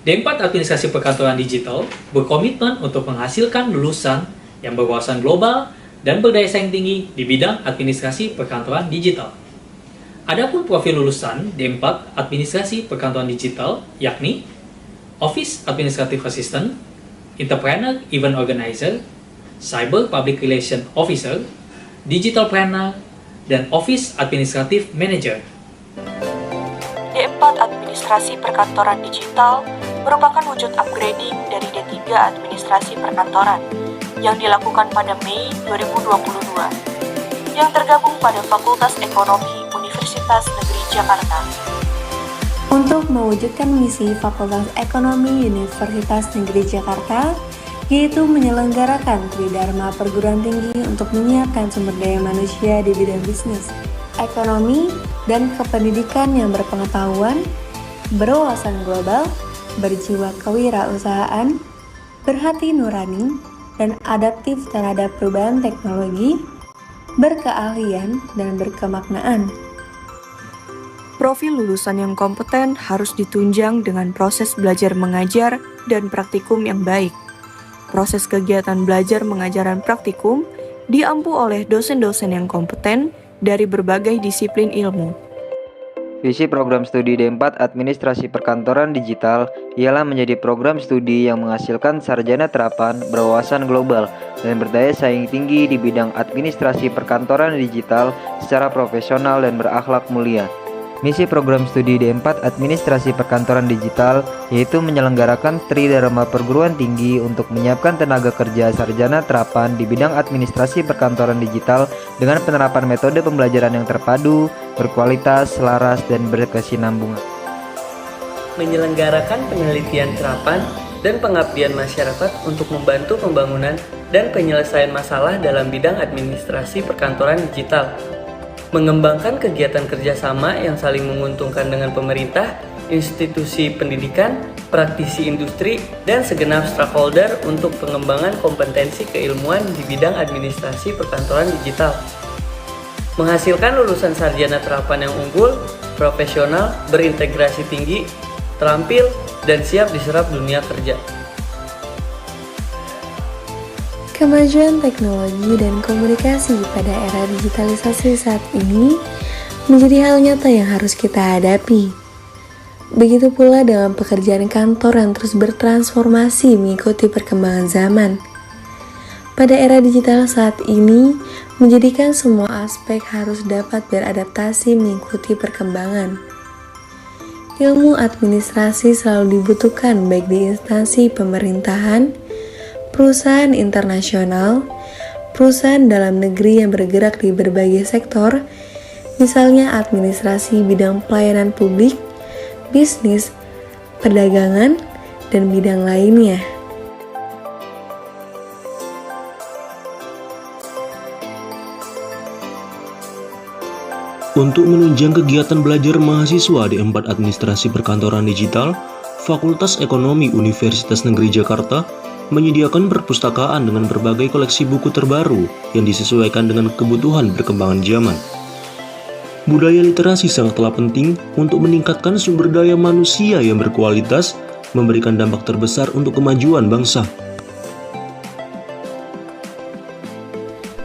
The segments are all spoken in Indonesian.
D4 Administrasi Perkantoran Digital berkomitmen untuk menghasilkan lulusan yang berwawasan global dan berdaya saing tinggi di bidang administrasi perkantoran digital. Adapun profil lulusan D4 Administrasi Perkantoran Digital yakni Office Administrative Assistant, Entrepreneur Event Organizer, Cyber Public Relation Officer, Digital Planner, dan Office Administrative Manager. D4 Administrasi Perkantoran Digital merupakan wujud upgrading dari D3 Administrasi Perkantoran yang dilakukan pada Mei 2022 yang tergabung pada Fakultas Ekonomi Universitas Negeri Jakarta. Untuk mewujudkan misi Fakultas Ekonomi Universitas Negeri Jakarta, yaitu menyelenggarakan Tridharma Perguruan Tinggi untuk menyiapkan sumber daya manusia di bidang bisnis, ekonomi, dan kependidikan yang berpengetahuan, berwawasan global, berjiwa kewirausahaan, berhati nurani, dan adaptif terhadap perubahan teknologi, berkeahlian, dan berkemaknaan. Profil lulusan yang kompeten harus ditunjang dengan proses belajar mengajar dan praktikum yang baik. Proses kegiatan belajar mengajar dan praktikum diampu oleh dosen-dosen yang kompeten dari berbagai disiplin ilmu. Visi program studi D4 Administrasi Perkantoran Digital ialah menjadi program studi yang menghasilkan sarjana terapan berwawasan global dan berdaya saing tinggi di bidang administrasi perkantoran digital secara profesional dan berakhlak mulia. Misi program studi D4 Administrasi Perkantoran Digital yaitu menyelenggarakan Tridharma Perguruan Tinggi untuk menyiapkan tenaga kerja sarjana terapan di bidang administrasi perkantoran digital dengan penerapan metode pembelajaran yang terpadu, berkualitas, selaras, dan berkesinambungan. Menyelenggarakan penelitian terapan dan pengabdian masyarakat untuk membantu pembangunan dan penyelesaian masalah dalam bidang administrasi perkantoran digital. Mengembangkan kegiatan kerjasama yang saling menguntungkan dengan pemerintah, institusi pendidikan, praktisi industri, dan segenap stakeholder untuk pengembangan kompetensi keilmuan di bidang administrasi perkantoran digital. Menghasilkan lulusan sarjana terapan yang unggul, profesional, berintegrasi tinggi, terampil, dan siap diserap dunia kerja. Kemajuan teknologi dan komunikasi pada era digitalisasi saat ini menjadi hal nyata yang harus kita hadapi. Begitu pula dalam pekerjaan kantor yang terus bertransformasi mengikuti perkembangan zaman. Pada era digital saat ini, menjadikan semua aspek harus dapat beradaptasi mengikuti perkembangan. Ilmu administrasi selalu dibutuhkan baik di instansi pemerintahan, perusahaan internasional, perusahaan dalam negeri yang bergerak di berbagai sektor, misalnya administrasi bidang pelayanan publik, bisnis, perdagangan, dan bidang lainnya. Untuk menunjang kegiatan belajar mahasiswa di D4 Administrasi Perkantoran Digital, Fakultas Ekonomi Universitas Negeri Jakarta menyediakan perpustakaan dengan berbagai koleksi buku terbaru yang disesuaikan dengan kebutuhan perkembangan zaman. Budaya literasi sangatlah penting untuk meningkatkan sumber daya manusia yang berkualitas, memberikan dampak terbesar untuk kemajuan bangsa.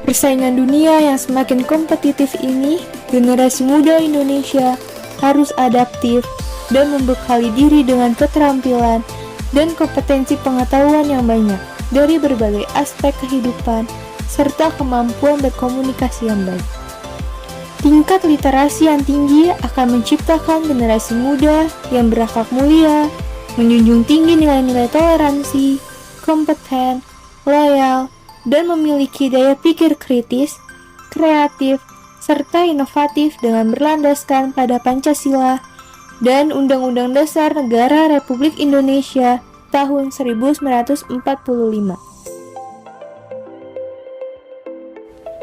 Persaingan dunia yang semakin kompetitif ini, generasi muda Indonesia harus adaptif dan membekali diri dengan keterampilan dan kompetensi pengetahuan yang banyak dari berbagai aspek kehidupan, serta kemampuan berkomunikasi yang baik. Tingkat literasi yang tinggi akan menciptakan generasi muda yang berakhlak mulia, menjunjung tinggi nilai-nilai toleransi, kompeten, loyal, dan memiliki daya pikir kritis, kreatif, serta inovatif dengan berlandaskan pada Pancasila dan Undang-Undang Dasar Negara Republik Indonesia tahun 1945.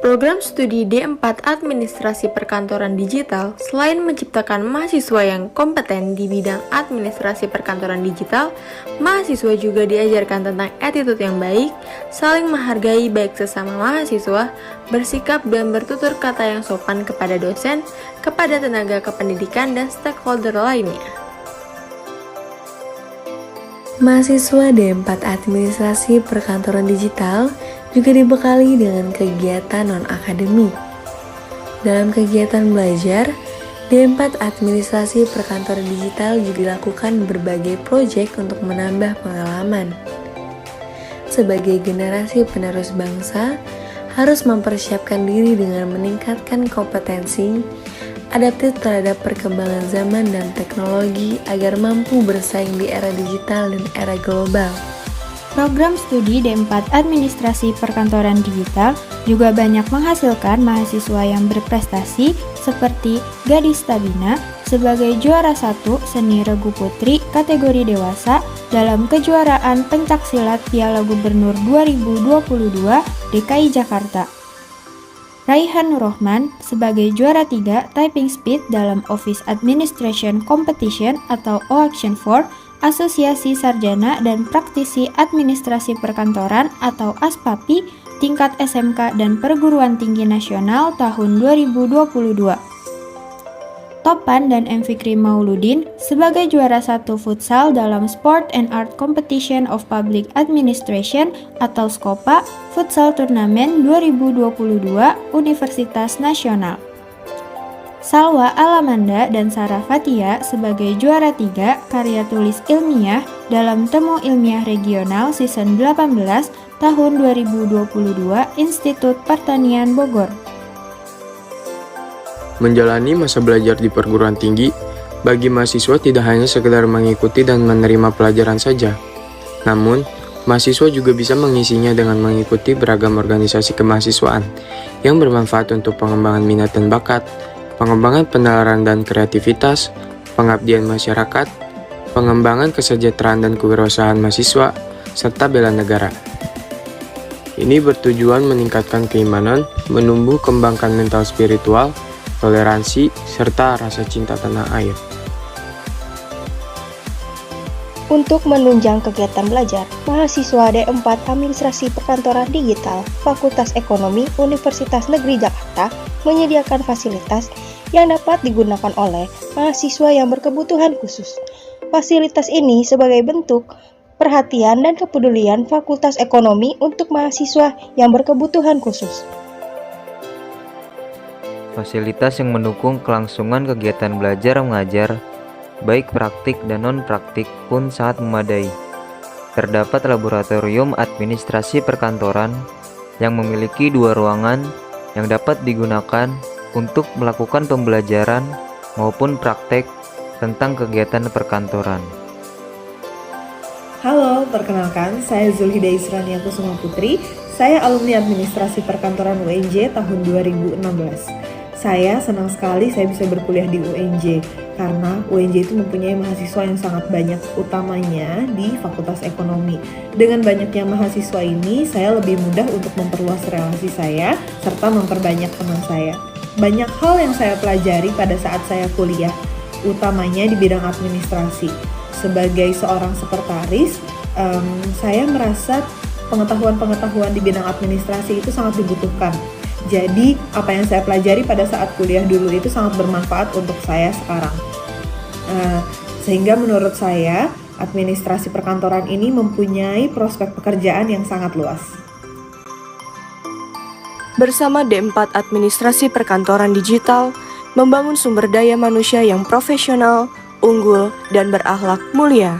Program studi D4 Administrasi Perkantoran Digital selain menciptakan mahasiswa yang kompeten di bidang administrasi perkantoran digital, mahasiswa juga diajarkan tentang attitude yang baik, saling menghargai baik sesama mahasiswa, bersikap dan bertutur kata yang sopan kepada dosen, kepada tenaga kependidikan dan stakeholder lainnya. Mahasiswa D4 Administrasi Perkantoran Digital juga dibekali dengan kegiatan non-akademik. Dalam kegiatan belajar, D4 Administrasi Perkantoran Digital juga dilakukan berbagai proyek untuk menambah pengalaman. Sebagai generasi penerus bangsa, harus mempersiapkan diri dengan meningkatkan kompetensi, adaptif terhadap perkembangan zaman dan teknologi agar mampu bersaing di era digital dan era global. Program studi D4 Administrasi Perkantoran Digital juga banyak menghasilkan mahasiswa yang berprestasi seperti Gadis Tabina sebagai juara 1 seni regu putri kategori dewasa dalam kejuaraan pencaksilat Piala Gubernur 2022 DKI Jakarta. Raihan Nurrohman sebagai juara 3 typing speed dalam Office Administration Competition atau OAction 4 Asosiasi Sarjana dan Praktisi Administrasi Perkantoran atau ASPAPI tingkat SMK dan Perguruan Tinggi Nasional tahun 2022. Topan dan M. Fikri Mauludin sebagai juara 1 futsal dalam Sport and Art Competition of Public Administration atau SKOPA Futsal Turnamen 2022 Universitas Nasional. Salwa Alamanda dan Sarah Fatia sebagai juara 3 karya tulis ilmiah dalam Temu Ilmiah Regional Season 18 tahun 2022 Institut Pertanian Bogor. Menjalani masa belajar di perguruan tinggi, bagi mahasiswa tidak hanya sekedar mengikuti dan menerima pelajaran saja. Namun, mahasiswa juga bisa mengisinya dengan mengikuti beragam organisasi kemahasiswaan yang bermanfaat untuk pengembangan minat dan bakat, pengembangan penalaran dan kreativitas, pengabdian masyarakat, pengembangan kesejahteraan dan kewirausahaan mahasiswa, serta bela negara. Ini bertujuan meningkatkan keimanan, menumbuh kembangkan mental spiritual, toleransi, serta rasa cinta tanah air. Untuk menunjang kegiatan belajar, mahasiswa D4 Administrasi Perkantoran Digital Fakultas Ekonomi Universitas Negeri Jakarta menyediakan fasilitas yang dapat digunakan oleh mahasiswa yang berkebutuhan khusus. Fasilitas ini sebagai bentuk perhatian dan kepedulian Fakultas Ekonomi untuk mahasiswa yang berkebutuhan khusus. Fasilitas yang mendukung kelangsungan kegiatan belajar mengajar, baik praktik dan non-praktik pun sangat memadai. Terdapat laboratorium administrasi perkantoran yang memiliki 2 ruangan yang dapat digunakan untuk melakukan pembelajaran maupun praktek tentang kegiatan perkantoran. Halo, perkenalkan, saya Zulhida Isrania Kusuma Putri. Saya alumni administrasi perkantoran UNJ tahun 2016. Saya senang sekali saya bisa berkuliah di UNJ karena UNJ itu mempunyai mahasiswa yang sangat banyak, utamanya di Fakultas Ekonomi. Dengan banyaknya mahasiswa ini, saya lebih mudah untuk memperluas relasi saya serta memperbanyak teman saya. Banyak hal yang saya pelajari pada saat saya kuliah, utamanya di bidang administrasi. Sebagai seorang sekretaris, saya merasa pengetahuan-pengetahuan di bidang administrasi itu sangat dibutuhkan. Jadi, apa yang saya pelajari pada saat kuliah dulu itu sangat bermanfaat untuk saya sekarang. Sehingga menurut saya, administrasi perkantoran ini mempunyai prospek pekerjaan yang sangat luas. Bersama D4 Administrasi Perkantoran Digital, membangun sumber daya manusia yang profesional, unggul, dan berakhlak mulia.